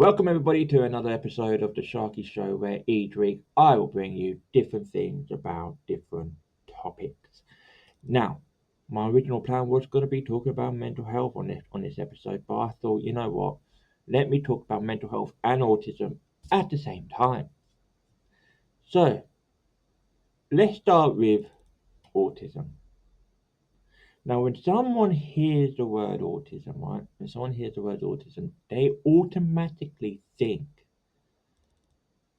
Welcome everybody to another episode of the Sharky Show, where each week I will bring you different things about different topics. Now, my original plan was going to be talking about mental health on this episode, but I thought, you know what? Let me talk about mental health and autism at the same time. So, let's start with autism. Now, when someone hears the word autism, right? When someone hears the word autism, they automatically think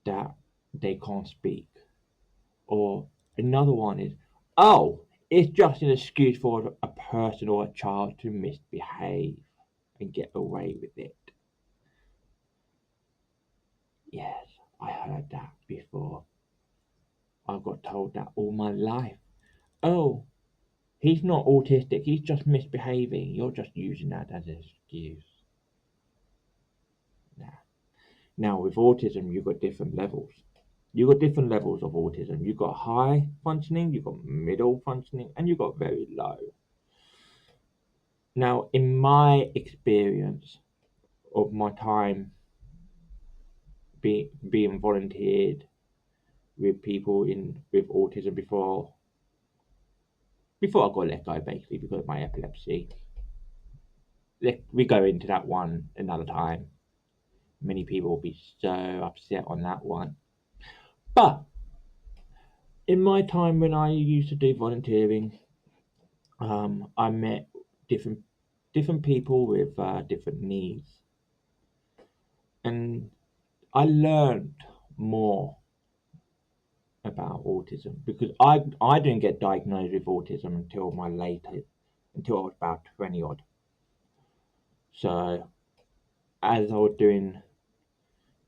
that they can't speak. Or another one is, oh, it's just an excuse for a person or a child to misbehave and get away with it. Yes, I heard that before. I got told that all my life. Oh, he's not autistic, he's just misbehaving. You're just using that as an excuse. Nah. Now, with autism, you've got different levels. You've got different levels of autism. You've got high functioning, you've got middle functioning, and you've got very low. Now, in my experience of my time being volunteered with people in with autism before I got let go, basically because of my epilepsy. We go into that one another time. Many people will be so upset on that one. But in my time when I used to do volunteering, I met different different people with different needs, and I learned more about autism because I didn't get diagnosed with autism until I was about 20 odd. So as I was doing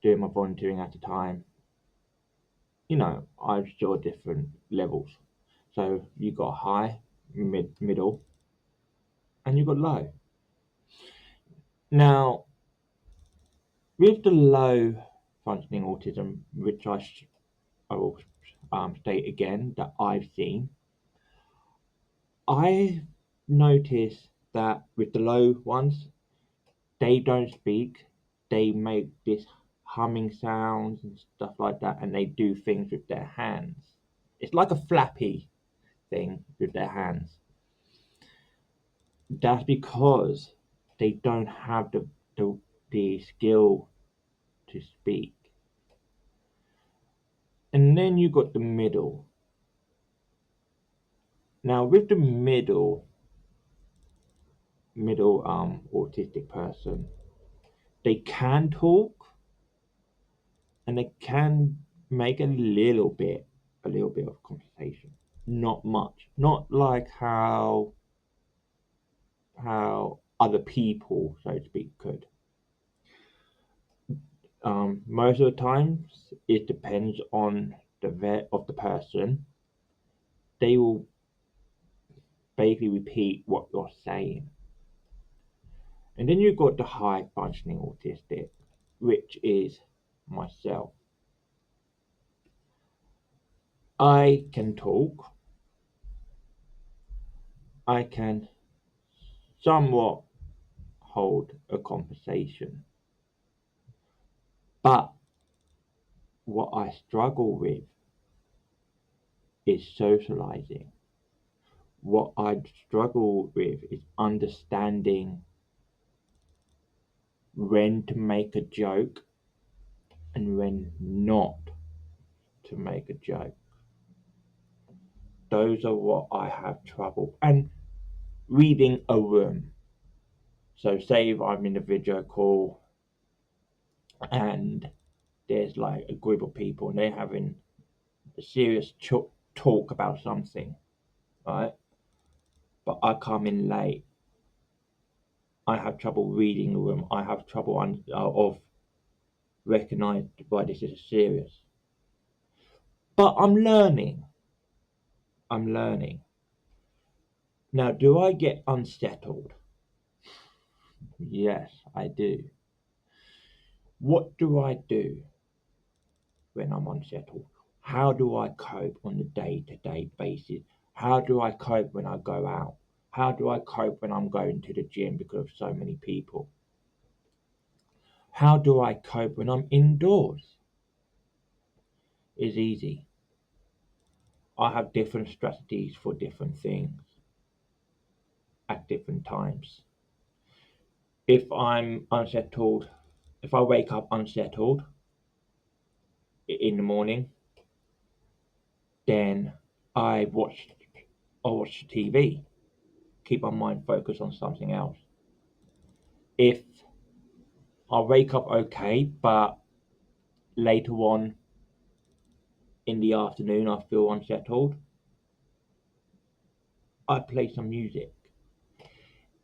my volunteering at the time, I saw different levels. So you got high, middle, and you got low. Now with the low functioning autism, which I will state again that I've seen, I noticed that with the low ones, they don't speak. They make this humming sounds and stuff like that, and they do things with their hands. It's like a flappy thing with their hands. That's because they don't have the skill to speak. And then you got the middle. Now with the middle autistic person, they can talk and they can make a little bit of conversation. Not much. Not like how other people, so to speak, could. Most of the times, it depends on the vet of the person. They will basically repeat what you're saying. And then you've got the high functioning autistic, which is myself. I can talk. I can somewhat hold a conversation. But what I struggle with is socializing. What I struggle with is understanding when to make a joke and when not to make a joke. Those are what I have trouble. And reading a room. So say if I'm in a video call and there's like a group of people and they're having a serious talk about something, right? But I come in late. I have trouble reading the room. I have trouble of recognizing why this is serious. But I'm learning. I'm learning. Now, do I get unsettled? Yes, I do. What do I do when I'm unsettled? How do I cope on a day to day basis? How do I cope when I go out? How do I cope when I'm going to the gym because of so many people? How do I cope when I'm indoors? It's easy. I have different strategies for different things at different times. If I'm unsettled, if I wake up unsettled in the morning, then I watch I watch TV, keep my mind focused on something else. If I wake up okay, but later on in the afternoon I feel unsettled, I play some music.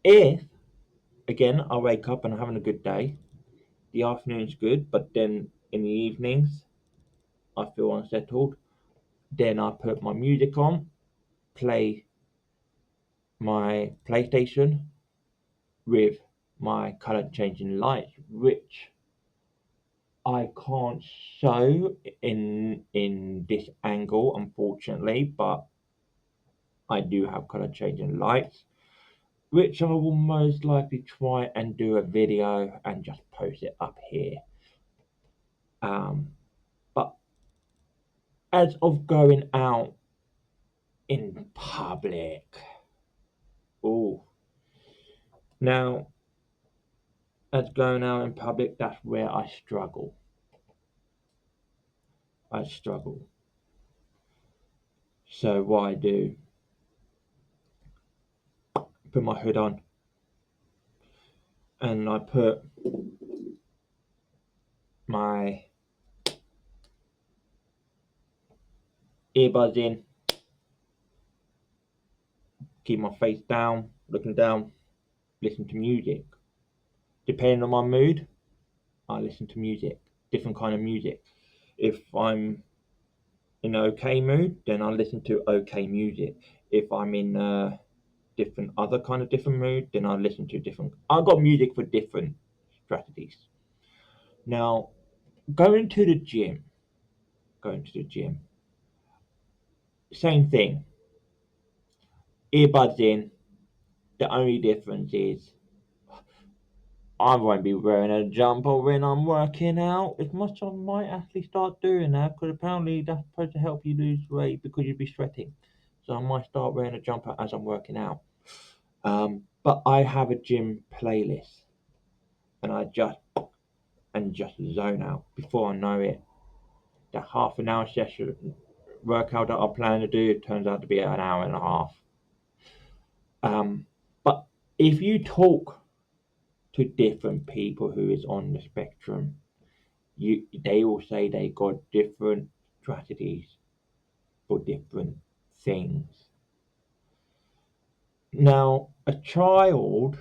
If again I wake up and I'm having a good day, the afternoon's good, but then in the evenings I feel unsettled, then I put my music on, play my PlayStation with my color changing lights, which I can't show in this angle unfortunately, but I do have color changing lights, which I will most likely try and do a video and just post it up here. But as of going out in public, oh, now as going out in public, that's where I struggle. I struggle. So what I do, put my hood on and I put my earbuds in, keep my face down, looking down, listen to music. Depending on my mood, I listen to music, different kind of music. If I'm in an okay mood, then I listen to okay music. If I'm in a different other kind of different mood, then I listen to different. I've got music for different strategies. Now, going to the gym, going to the gym, same thing. Earbuds in. The only difference is I won't be wearing a jumper when I'm working out. As much I might actually start doing that because apparently that's supposed to help you lose weight because you'll be sweating. So I might start wearing a jumper as I'm working out. But I have a gym playlist and I just zone out before I know it. That half an hour session workout that I plan to do turns out to be an hour and a half. But if you talk to different people who is on the spectrum, they will say they got different strategies for different things. Now, a child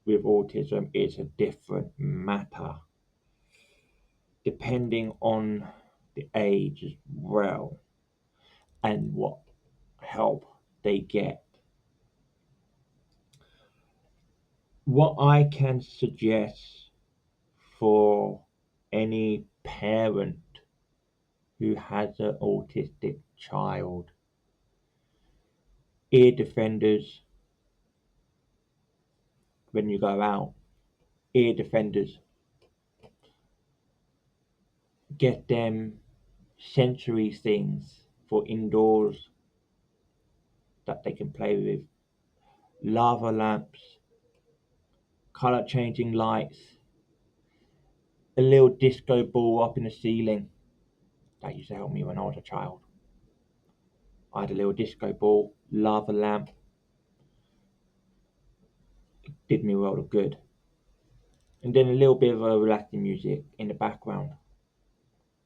with autism is a different matter, depending on the age as well and what help they get. What I can suggest for any parent who has an autistic child, ear defenders when you go out, ear defenders, get them sensory things for indoors that they can play with, lava lamps, color changing lights, a little disco ball up in the ceiling. That used to help me when I was a child. I had a little disco ball, lava lamp, did me a world of good. And then a little bit of a relaxing music in the background.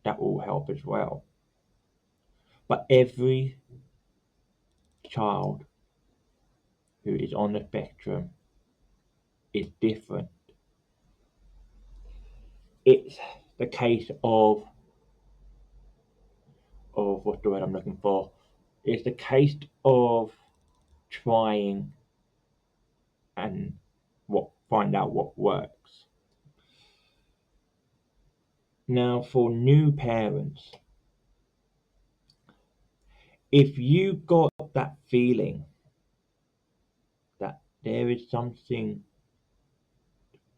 That will help as well. But every child who is on the spectrum is different. It's the case of what's the word I'm looking for? It's the case of trying and what find out what works. Now for new parents, if you got that feeling that there is something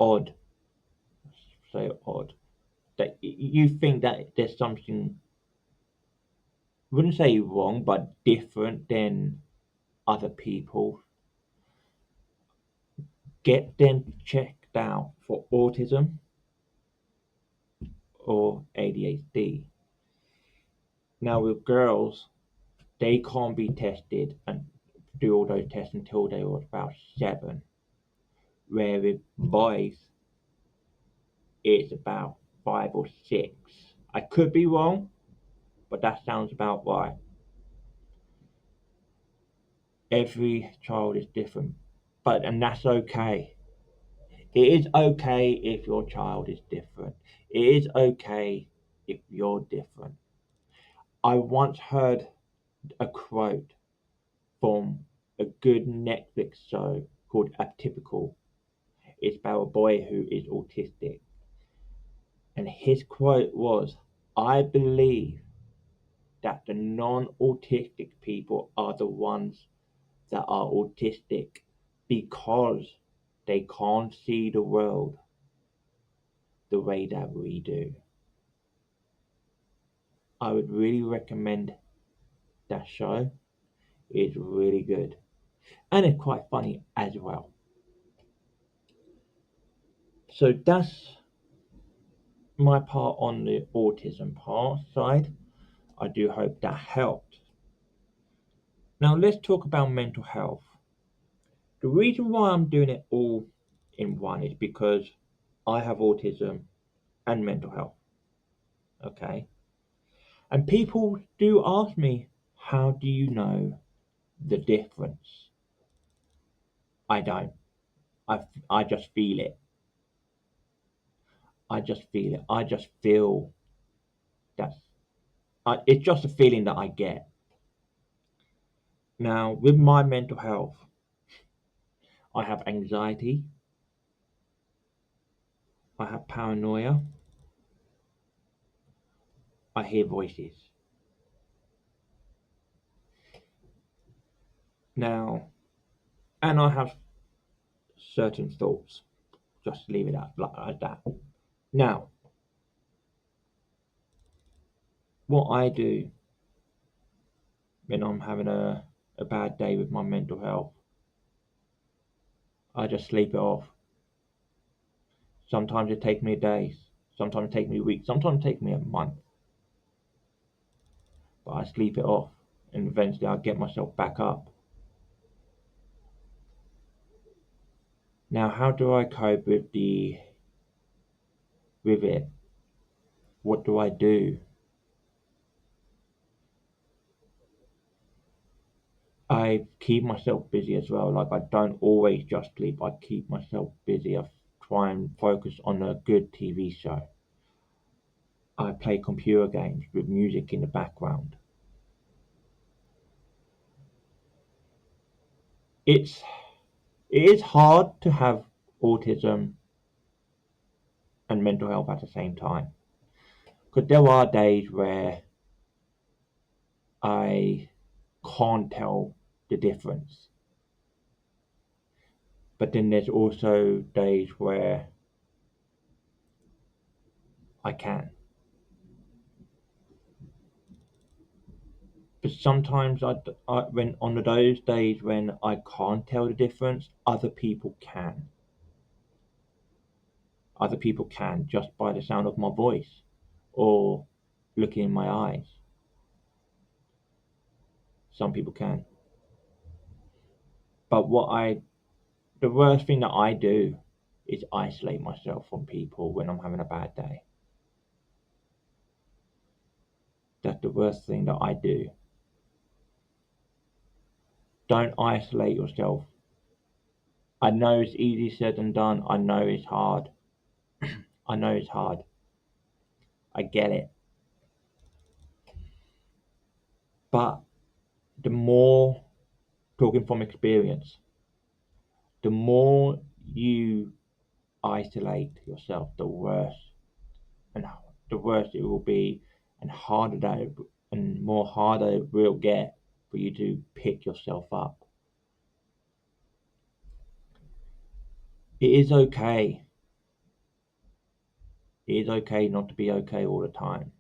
odd, so odd that you think that there's something, I wouldn't say wrong, but different than other people. Get them checked out for autism or ADHD. Now, with girls, they can't be tested and do all those tests until they were about 7, where with boys, it's about 5 or 6. I could be wrong, but that sounds about right. Every child is different, and that's okay. It is okay if your child is different. It is okay if you're different. I once heard a quote from a good Netflix show called Atypical. It's about a boy who is autistic. And his quote was, I believe that the non autistic people are the ones that are autistic because they can't see the world the way that we do. I would really recommend that show. It's really good. And it's quite funny as well. So that's my part on the autism part side. I do hope that helped. Now let's talk about mental health. The reason why I'm doing it all in one is because I have autism and mental health. Okay. And people do ask me, how do you know the difference? I don't. I just feel it. I just feel it. I just feel that it's just a feeling that I get. Now, with my mental health, I have anxiety, I have paranoia, I hear voices. Now, and I have certain thoughts. Just leave it at like that. Now, what I do when I'm having a bad day with my mental health, I just sleep it off. Sometimes it takes me days, sometimes it takes me weeks, sometimes it takes me a month, but I sleep it off and eventually I get myself back up. Now, how do I cope with it? What do I do? I keep myself busy as well. Like I don't always just sleep. I keep myself busy. I try and focus on a good TV show. I play computer games with music in the background. It's it is hard to have autism and mental health at the same time because there are days where I can't tell the difference, but then there's also days where I can. But sometimes when on those days when I can't tell the difference, other people can. Other people can just by the sound of my voice or looking in my eyes. Some people can. But the worst thing that I do is isolate myself from people when I'm having a bad day. That's the worst thing that I do. Don't isolate yourself. I know it's easy said than done. I know it's hard. I know it's hard. I get it. But the more, talking from experience, the more you isolate yourself, the worse and the worse it will be, and and more harder it will get for you to pick yourself up. It is okay It is okay not to be okay all the time.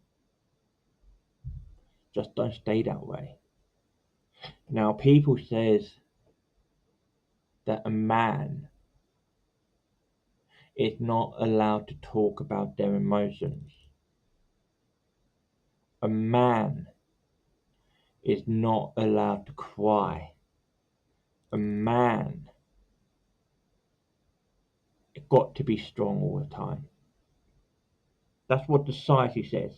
Just don't stay that way. Now, people says that a man is not allowed to talk about their emotions. A man is not allowed to cry. A man got to be strong all the time. That's what the society says.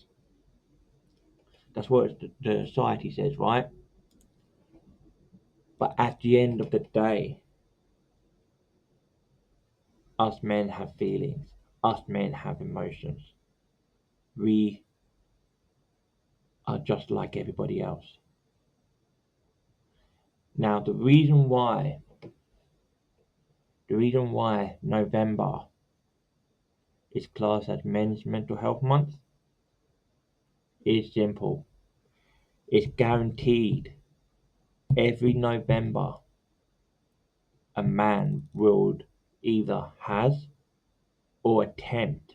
That's what the society says, right? But at the end of the day, us men have feelings. Us men have emotions. We are just like everybody else. Now, the reason why November is classed as Men's Mental Health Month is simple. It's guaranteed every November a man will either has or attempt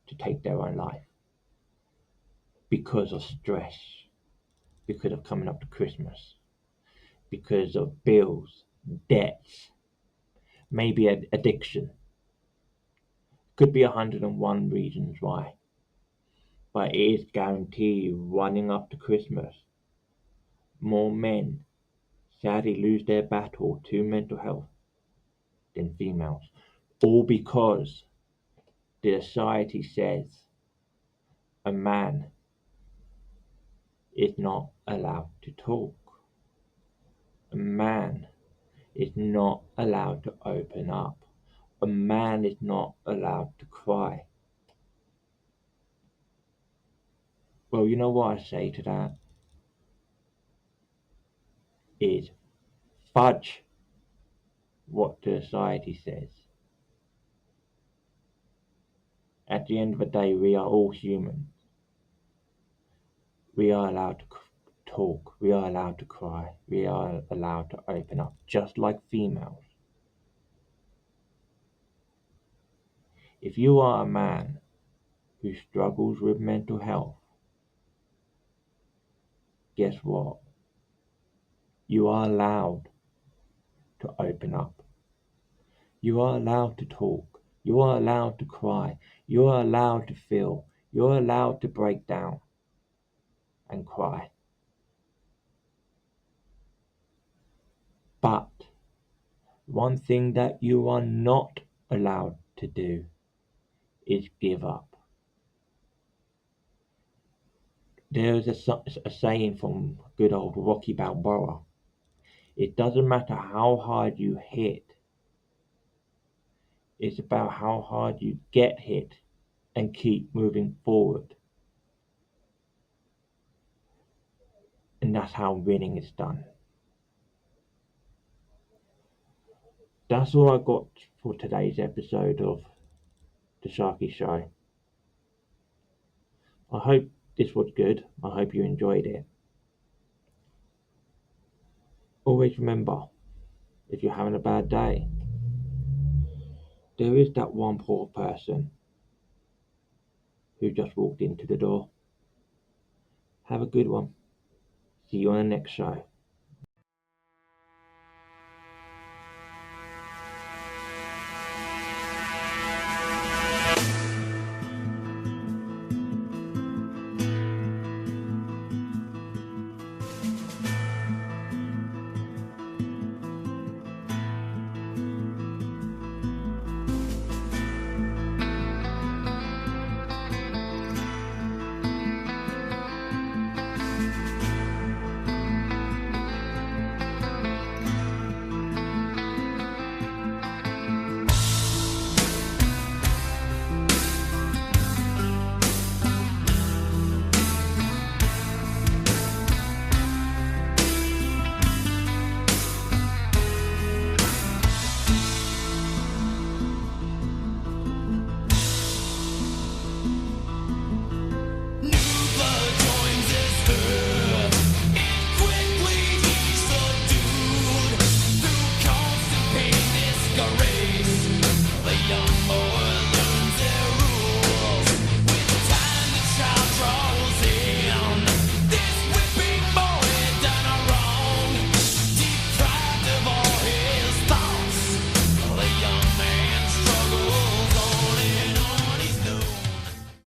to take their own life because of stress, because of coming up to Christmas, because of bills, debts, maybe addiction. Could be 101 reasons why, but it is guaranteed running up to Christmas. More men sadly lose their battle to mental health than females, all because the society says a man is not allowed to talk. A man is not allowed to open up. A man is not allowed to cry. Well, you know what I say to that is fudge what the society says. At the end of the day, we are all human. We are allowed to talk. We are allowed to cry. We are allowed to open up, just like females. If you are a man who struggles with mental health, guess what? You are allowed to open up. You are allowed to talk. You are allowed to cry. You are allowed to feel. You are allowed to break down and cry. But one thing that you are not allowed to do is give up. There is a saying from good old Rocky Balboa. It doesn't matter how hard you hit, it's about how hard you get hit and keep moving forward. And that's how winning is done. That's all I got for today's episode of The Sharky Show. I hope this was good. I hope you enjoyed it. Always remember, if you're having a bad day, there is that one poor person who just walked into the door. Have a good one. See you on the next show.